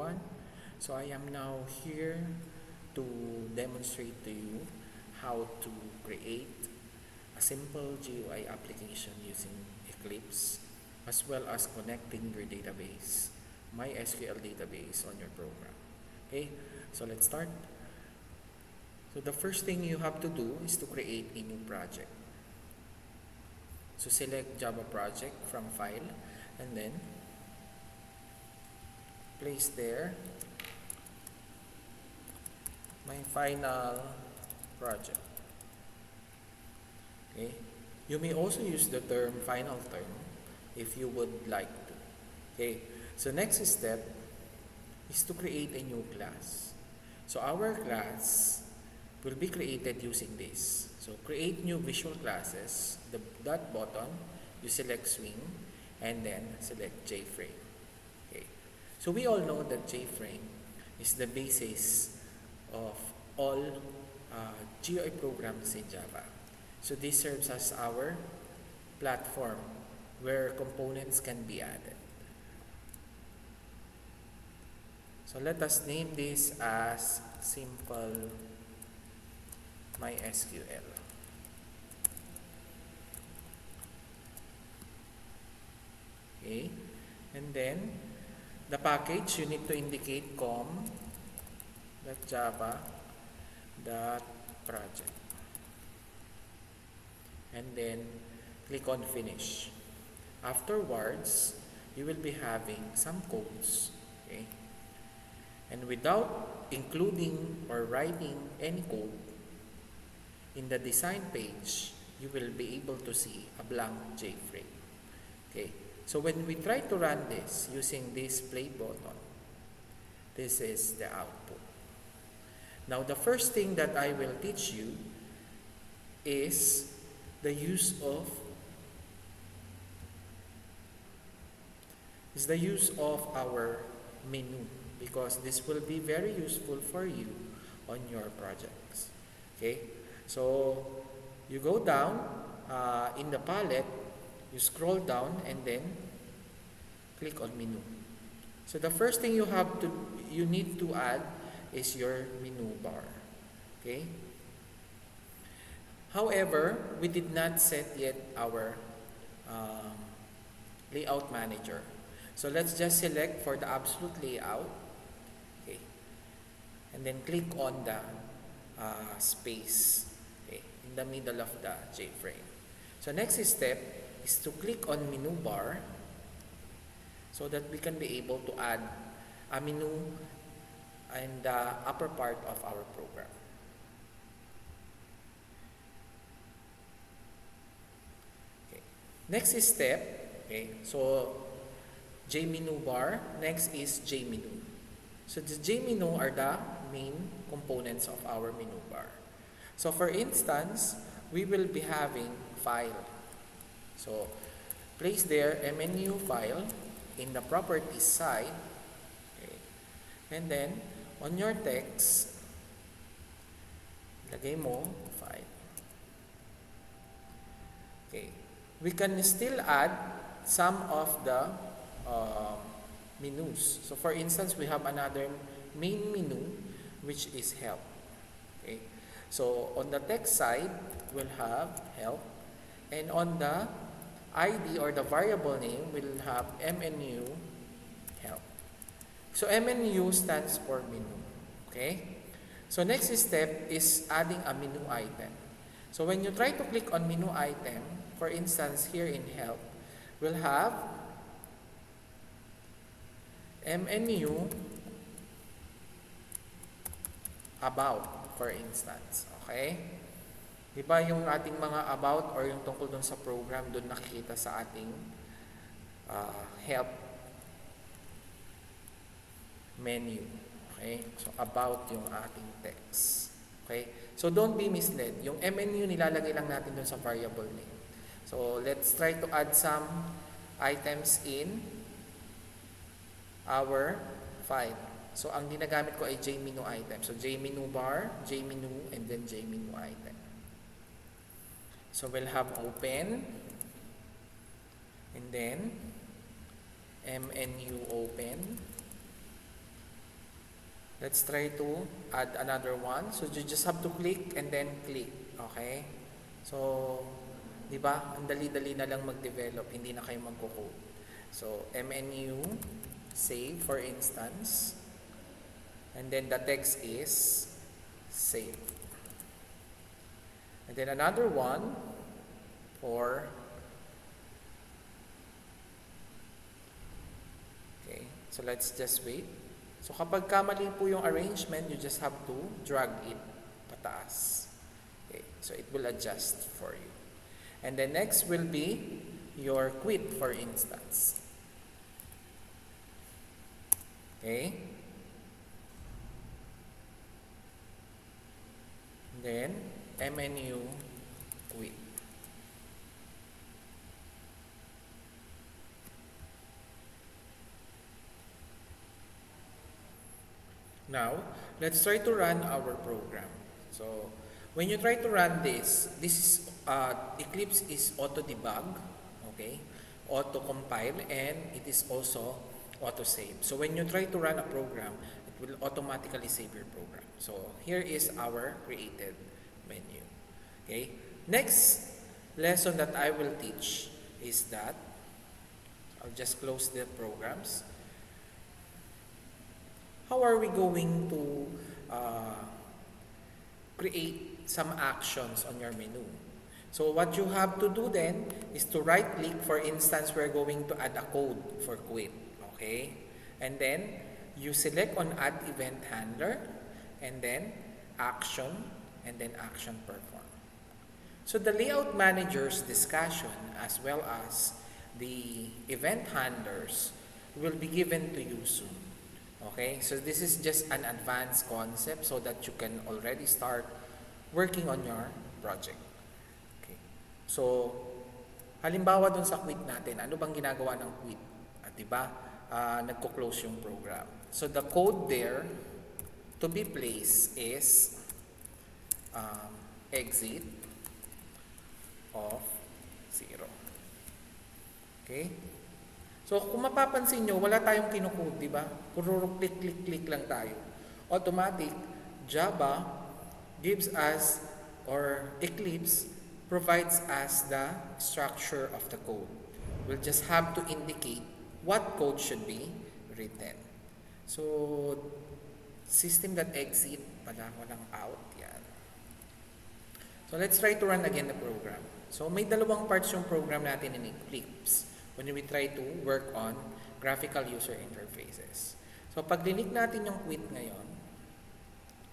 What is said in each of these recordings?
everyone. So I am now here to demonstrate to you how to create a simple GUI application using Eclipse, as well as connecting your database, MySQL database on your program. Okay, so let's start. So the first thing you have to do is to create a new project. So select Java project from file and then place there my final project. Okay, you may also use the term final term if you would like to. Okay, so next step is to create a new class. So our class will be created using this. So create new visual classes, the dot button, you select swing and then select JFrame. Okay, so we all know that JFrame is the basis of all GUI programs in Java. So this serves as our platform where components can be added. So let us name this as simple MySQL. Okay, and then the package you need to indicate com.java.project and then click on finish. Afterwards, you will be having some codes. Okay, and without including or writing any code in the design page, you will be able to see a blank JFrame. Okay, so when we try to run this using this play button, this is the output. Now the first thing that I will teach you is the use of our menu, because this will be very useful for you on your projects. Okay, so you go down in the palette, you scroll down and then click on menu. So the first thing you need to add is your menu bar. Okay, however, we did not set yet our layout manager. So let's just select for the absolute layout. Okay, and then click on the space, okay, in the middle of the JFrame. So next step is to click on menu bar so that we can be able to add a menu in the upper part of our program. Okay, next step, okay, so JMenu bar, next is JMenu. So the JMenu are the main components of our menu bar. So for instance, we will be having file. So place there menu file in the properties side. Okay, and then on your text, lagay mo file. Okay, we can still add some of the menus. So for instance, we have another main menu which is help. Okay, so on the text side, we'll have help, and on the ID or the variable name, we'll have MNU help. So MNU stands for menu. Okay, so next step is adding a menu item. So when you try to click on menu item, for instance here in help, we'll have MNU about, for instance. Okay, diba yung ating mga about or yung tungkol dun sa program, dun nakikita sa ating help menu. Okay, so about yung ating text. Okay, so don't be misled. Yung MNU nilalagay lang natin dun sa variable name. So let's try to add some items in our file. So ang ginagamit ko ay JMenu item. So JMenu bar, JMenu, and then JMenu item. So we'll have open, and then MNU open, Let's try to add another one. So you just have to click and then click. Okay? So, di ba? Ang dali-dali na lang mag-develop. Hindi na kayo magko-code. So, menu, save for instance. And then the text is save. And then another one for okay. So let's just wait. So kapag kamali po yung arrangement, you just have to drag it pataas. Okay. So it will adjust for you. And then next will be your quit for instance. Okay. And then menu quit. Now, let's try to run our program. So, when you try to run this is Eclipse is auto debug, okay, auto compile, and it is also auto save. So when you try to run a program, it will automatically save your program. So here is our created menu. Okay. Next lesson that I will teach is that I'll just close the programs. How are we going to create some actions on your menu? So what you have to do then is to right click. For instance, we're going to add a code for quit. Okay? And then you select on add event handler and then action and then action perform. So the layout manager's discussion as well as the event handlers will be given to you soon. Okay? So this is just an advanced concept so that you can already start working on your project. Okay. So, halimbawa dun sa quit natin, ano bang ginagawa ng quit? At diba, nagko-close yung program. So the code there to be placed is exit of 0. Okay? So kung mapapansin nyo, wala tayong kinukode, di ba? Puro click lang tayo. Automatic, Java gives us, or Eclipse provides us the structure of the code. We'll just have to indicate what code should be written. So, system.exit, walang out, yan. So let's try to run again the program. So may dalawang parts yung program natin in Eclipse when we try to work on graphical user interfaces. So pag dinig natin yung quit ngayon,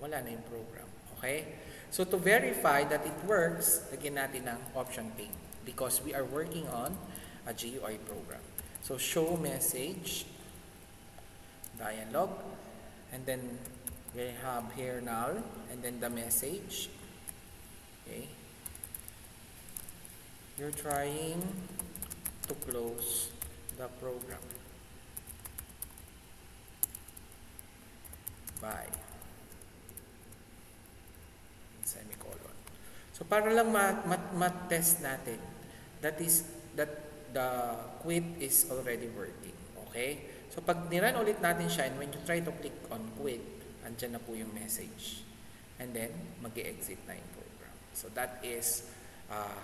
wala na yung program. Okay? So to verify that it works, lagyan natin ng option pane because we are working on a GUI program. So show message, dialog, and then we have here null, and then the message. Okay. You're trying to close the program. Bye. Semicolon. So para lang ma-test natin that the quit is already working. Okay? So pag niran ulit natin siya and when you try to click on quit, andyan na po yung message. And then mag-exit na yung program. So that is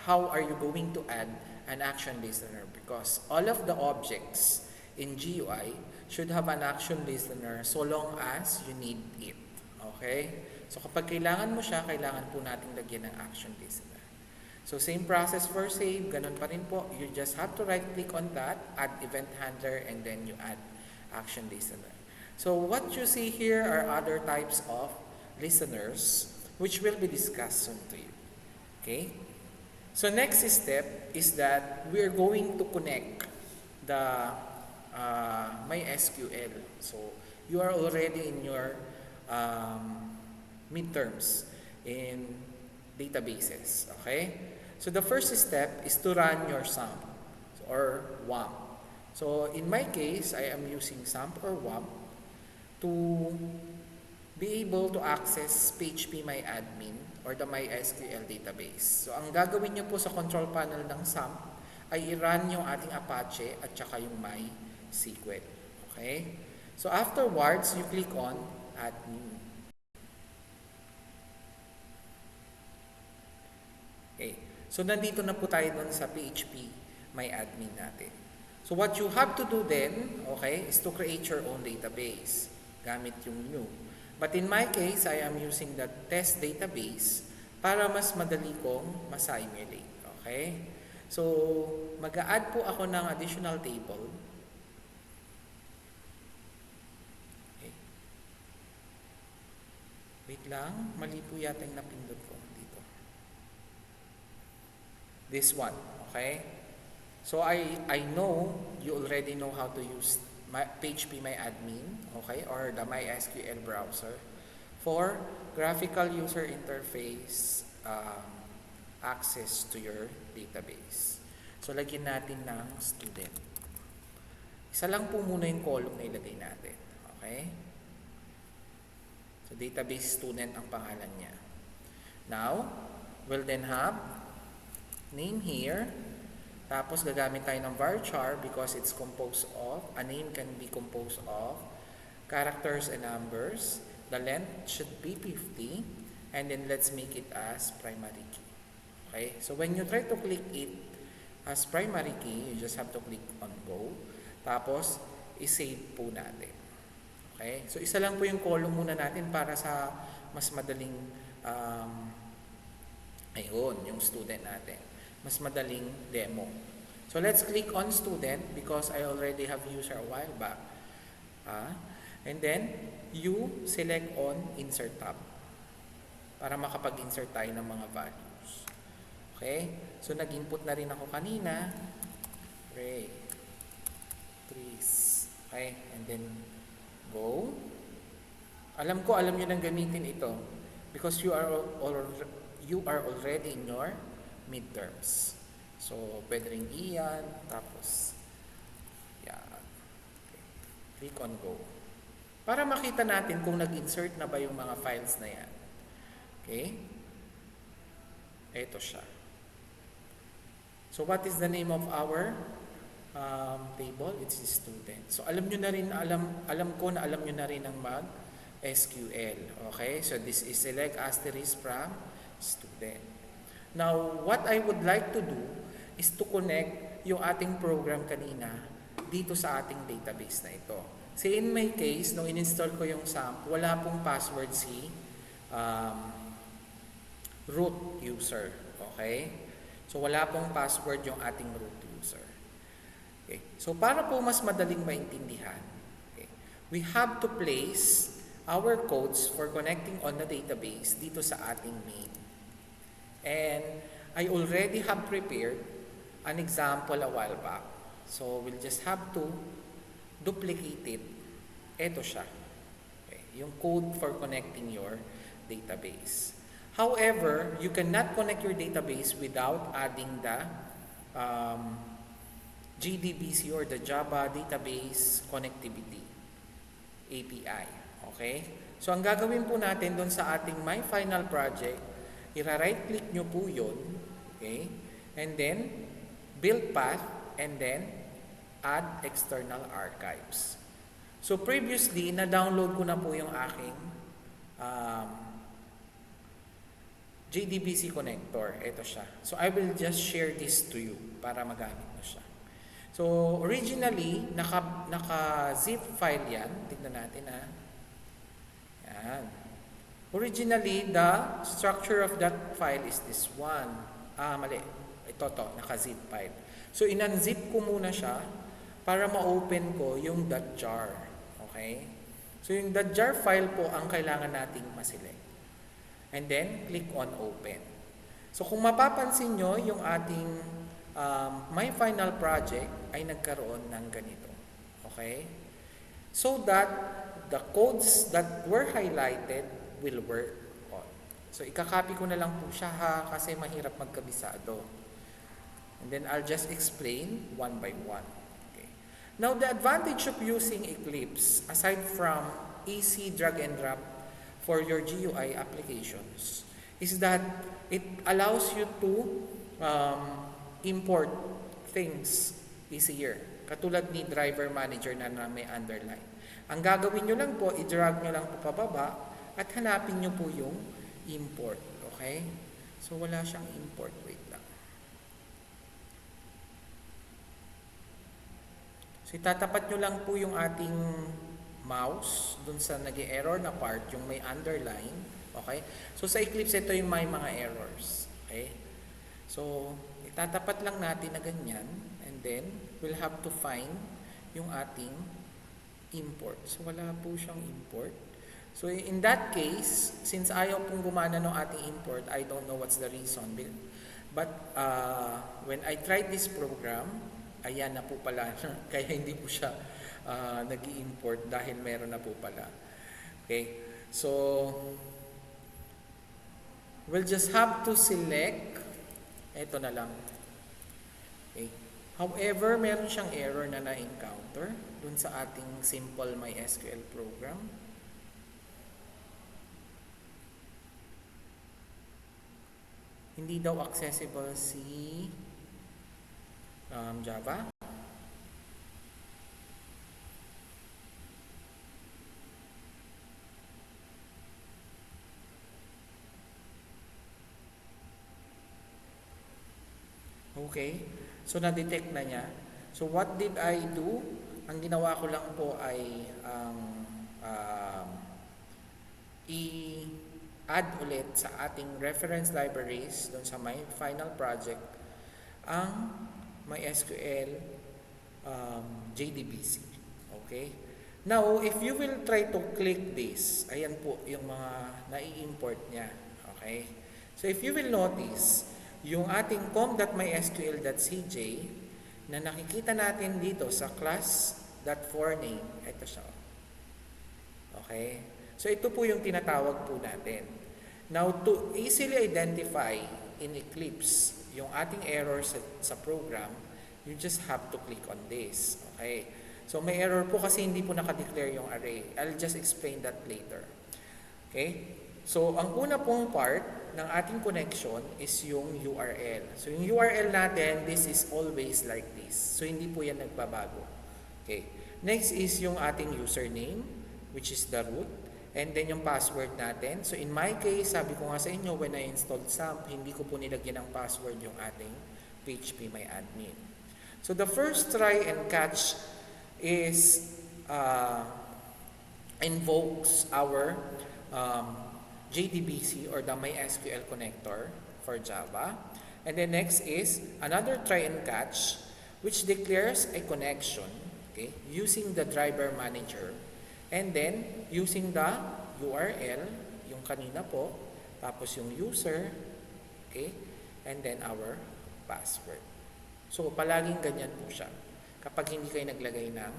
how are you going to add an action listener, because all of the objects in GUI should have an action listener so long as you need it. Okay? So kapag kailangan mo siya, kailangan po nating lagyan ng action listener. So same process for save, ganun pa rin po. You just have to right click on that, add event handler, and then you add action listener. So what you see here are other types of listeners which will be discussed soon to you. Okay? So next step is that we are going to connect the MySQL. So you are already in your midterms in databases. Okay? So the first step is to run your SAMP or WAMP. So in my case, I am using SAMP or WAMP to be able to access PHPMyAdmin or the MySQL database. So ang gagawin nyo po sa control panel ng SAMP ay i-run yung ating Apache at saka yung MySQL. Okay? So afterwards, you click on admin. Okay. So, nandito na po tayo dun sa PHP my admin natin. So, what you have to do then, okay, is to create your own database gamit yung new. But in my case, I am using the test database para mas madali kong ma-simulate. Okay? So, mag-a-add po ako ng additional table. Okay. Wait lang, mali po yata yung napindot ko dito. This one, okay? So, I know you already know how to use PHP MyAdmin, okay, or the MySQL browser for graphical user interface access to your database. So, lagyan natin ng student. Isa lang po muna yung column na ilagay natin, okay? So, database student ang pangalan niya. Now, we'll then have name here. Tapos, gagamit tayo ng varchar because it's composed of, a name can be composed of characters and numbers. The length should be 50. And then, let's make it as primary key. Okay? So, when you try to click it as primary key, you just have to click on go. Tapos, i-save po natin. Okay? So, isa lang po yung column muna natin para sa mas madaling, ayun, yung student natin. Mas madaling demo. So, let's click on student because I already have used her a while back. And then, you select on insert tab para makapag-insert tayo ng mga values. Okay? So, nag-input na rin ako kanina. Ray. Trees. Okay? And then, go. Alam nyo nang gamitin ito because you are already in your midterms. So, pwede rin iyan, tapos, yeah. Okay. Click on go. Para makita natin kung nag-insert na ba yung mga files na yan. Okay? Ito siya. So, what is the name of our table? It's the student. So, alam ko na alam nyo na rin ang mag-SQL. Okay? So, this is select asterisk from student. Now, what I would like to do is to connect yung ating program kanina dito sa ating database na ito. So, in my case, nung in-install ko yung SAMP, wala pong password si root user. Okay? So, wala pong password yung ating root user. Okay? So, para po mas madaling maintindihan, okay, we have to place our codes for connecting on the database dito sa ating main. And I already have prepared an example a while back. So, we'll just have to duplicate it. Ito siya. Okay. Yung code for connecting your database. However, you cannot connect your database without adding the JDBC or the Java Database Connectivity API. Okay? So, ang gagawin po natin doon sa ating My Final Project, i-right click nyo po yun, okay? And then, build path, and then, add external archives. So, previously, na-download ko na po yung aking JDBC connector. Ito siya. So, I will just share this to you para magamit mo siya. So, originally, naka-zip file yan. Tignan natin, Yan. Originally, the structure of that file is this one. Mali. Ito, naka-zip file. So, in-unzip ko muna siya para ma-open ko yung .jar. Okay? So, yung .jar file po ang kailangan nating maselect. And then, click on open. So, kung mapapansin nyo, yung ating My Final Project ay nagkaroon ng ganito. Okay? So that the codes that were highlighted will work on. So, ikakopy ko na lang po siya kasi mahirap magkabisado. And then, I'll just explain one by one. Okay. Now, the advantage of using Eclipse, aside from easy drag and drop for your GUI applications, is that it allows you to import things easier. Katulad ni driver manager na may underline. Ang gagawin nyo lang po, i-drag nyo lang po pababa at hanapin nyo po yung import. Okay? So, wala siyang import. Wait lang. So, itatapat nyo lang po yung ating mouse dun sa nag-error na part, yung may underline. Okay? So, sa Eclipse, ito yung may mga errors. Okay? So, itatapat lang natin na ganyan. And then, we'll have to find yung ating import. So, wala po siyang import. So, in that case, since ayaw pong gumana ng ating import, I don't know what's the reason. But, when I tried this program, ayan na po pala. Kaya hindi po siya nag-i-import dahil meron na po pala. Okay. So, we'll just have to select. Ito na lang. Okay. However, meron siyang error na na-encounter dun sa ating simple MySQL program. Hindi daw accessible si Java. Okay. So, na-detect na niya. So, what did I do? Ang ginawa ko lang po ay i-add ulit sa ating reference libraries doon sa my final project ang MySQL JDBC. Okay? Now, if you will try to click this, ayan po yung mga nai-import niya. Okay? So, if you will notice, yung ating com.mysql.cj na nakikita natin dito sa class.forName, ito siya. Okay? So, ito po yung tinatawag po natin. Now, to easily identify in Eclipse yung ating error sa program, you just have to click on this. Okay? So, may error po kasi hindi po nakadeclare yung array. I'll just explain that later. Okay? So, ang una pong part ng ating connection is yung URL. So, yung URL natin, this is always like this. So, hindi po yan nagbabago. Okay. Next is yung ating username, which is the root. And then yung password natin. So, in my case, sabi ko nga sa inyo, when I installed SAMP, hindi ko po nilagyan ng password yung ating phpMyAdmin. So, the first try and catch is invokes our JDBC or the MySQL connector for Java. And then next is another try and catch which declares a connection, okay, using the driver manager. And then using the URL, yung kanina po, tapos yung user, okay, and then our password. So palaging ganyan po siya kapag hindi kayo naglagay ng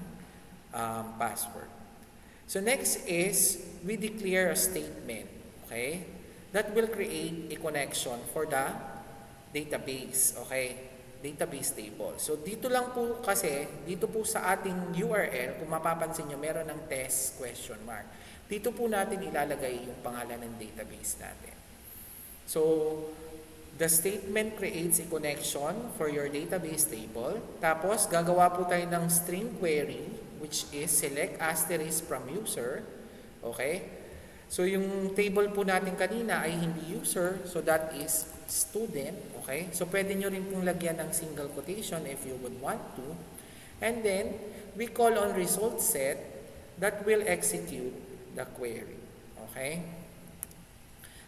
password. So next is we declare a statement. Okay? That will create a connection for the database. Okay? Database table. So, dito lang po kasi, dito po sa ating URL, kung mapapansin nyo, meron ng test question mark. Dito po natin ilalagay yung pangalan ng database natin. So, the statement creates a connection for your database table. Tapos, gagawa po tayo ng string query, which is select asterisk from user. Okay? So, yung table po natin kanina ay hindi user. So, that is student. Okay? So, pwede nyo rin pong lagyan ng single quotation if you would want to. And then, we call on result set that will execute the query. Okay?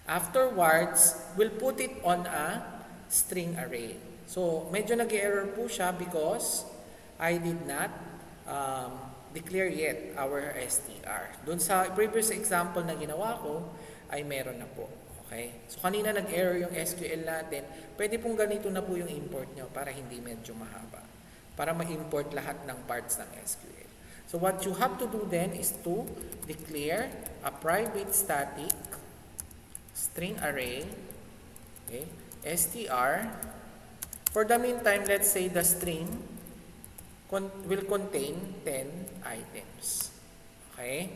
Afterwards, we'll put it on a string array. So, medyo nag-error po siya because I did not declare yet our str. Doon sa previous example na ginawa ko, ay meron na po. Okay? So, kanina nag-error yung SQL natin. Pwede pong ganito na po yung import nyo para hindi medyo mahaba. Para ma-import lahat ng parts ng SQL. So, what you have to do then is to declare a private static string array, okay, str. For the meantime, let's say the string will contain 10 items. Okay?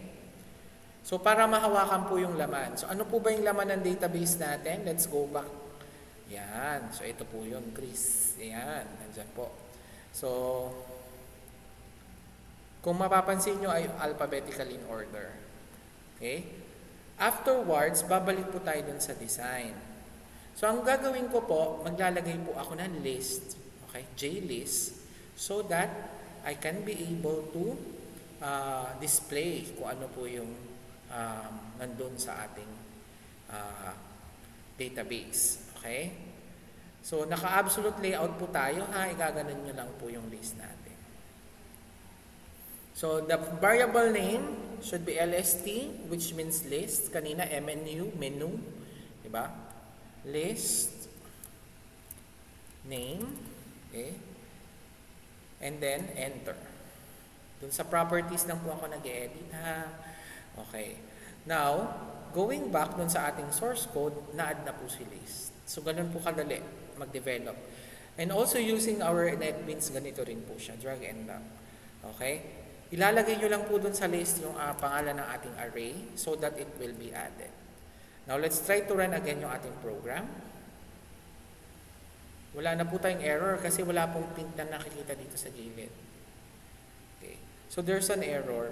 So, para mahawakan po yung laman. So, ano po ba yung laman ng database natin? Let's go back. Yan. So, ito po yun, Chris. Yan. Nandyan po. So, Kung mapapansin nyo ay alphabetical in order. Okay? Afterwards, babalik po tayo dun sa design. So, ang gagawin ko po, maglalagay po ako ng list. Okay? JList. So that I can be able to display kung ano po yung nandun sa ating database. Okay? So, naka-absolute layout po tayo ha. Igaganon nyo lang po yung list natin. So, the variable name should be LST, which means list. Kanina, MNU, menu. Diba? List. Name. Okay. And then, enter. Dun sa properties lang po ako nag-edit ha. Okay. Now, going back dun sa ating source code, na-add na po si list. So, ganun po kadali mag-develop. And also using our NetBeans, ganito rin po siya. Drag and drop. Okay? Ilalagay nyo lang po dun sa list yung pangalan ng ating array so that it will be added. Now, let's try to run again yung ating program. Wala na po tayong error kasi wala pong pink na nakikita dito sa gilid. Okay. So, there's an error.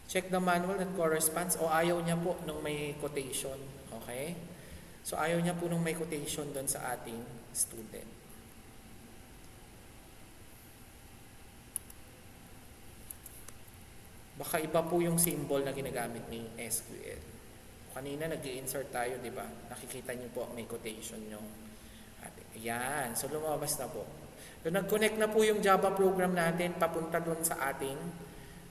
Check the manual that corresponds o ayaw niya po nung may quotation. Okay? So, ayaw niya po nung may quotation dun sa ating student. Baka iba po yung symbol na ginagamit ni SQL. Kanina nag-i-insert tayo, di ba? Nakikita niyo po may quotation yung ating. Ayan. So, lumabas na po. So, nag-connect na po yung Java program natin papunta dun sa ating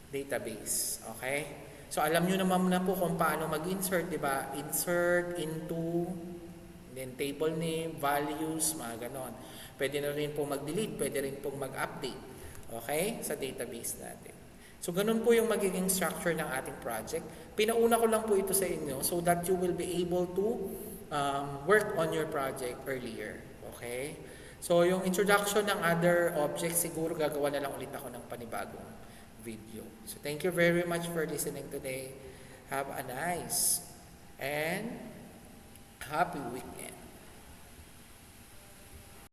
database. Okay? So, alam nyo naman na po kung paano mag-insert, di ba? Insert into, then table name, values, mga ganon. Pwede na rin po mag-delete, pwede rin po mag-update. Okay? Sa database natin. So, ganun po yung magiging structure ng ating project. Pinauna ko lang po ito sa inyo so that you will be able to work on your project earlier. Okay? So, yung introduction ng other objects, siguro gagawa na lang ulit ako ng panibagong video. So, thank you very much for listening today. Have a nice and happy weekend.